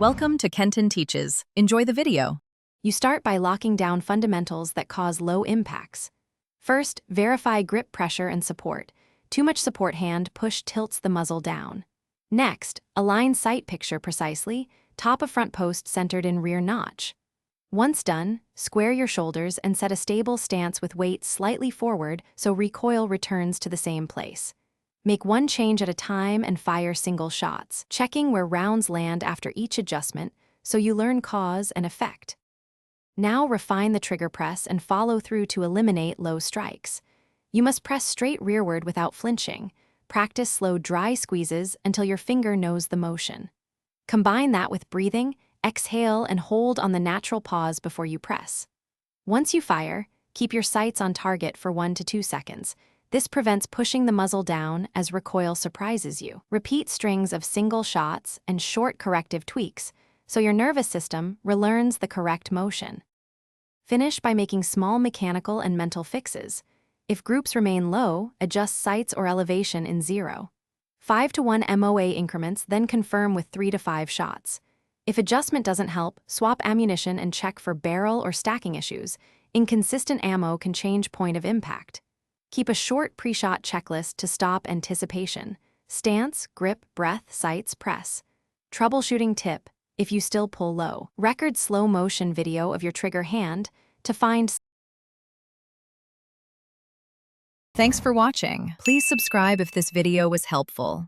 Welcome to Kenton Teaches. Enjoy the video. You start by locking down fundamentals that cause low impacts. First, verify grip pressure and support. Too much support hand push tilts the muzzle down. Next, align sight picture precisely, top of front post centered in rear notch. Once done, square your shoulders and set a stable stance with weight slightly forward so recoil returns to the same place. Make one change at a time and fire single shots, checking where rounds land after each adjustment so you learn cause and effect. Now refine the trigger press and follow through to eliminate low strikes. You must press straight rearward without flinching. Practice slow, dry squeezes until your finger knows the motion. Combine that with breathing, exhale, and hold on the natural pause before you press. Once you fire, keep your sights on target for 1 to 2 seconds. This prevents pushing the muzzle down as recoil surprises you. Repeat strings of single shots and short corrective tweaks so your nervous system relearns the correct motion. Finish by making small mechanical and mental fixes. If groups remain low, adjust sights or elevation in 0. 5 to 1 MOA increments, then confirm with 3 to 5 shots. If adjustment doesn't help, swap ammunition and check for barrel or stacking issues. Inconsistent ammo can change point of impact. Keep a short pre-shot checklist to stop anticipation. Stance, grip, breath, sights, press. Troubleshooting tip: if you still pull low, record slow motion video of your trigger hand to find. Thanks for watching. Please subscribe if this video was helpful.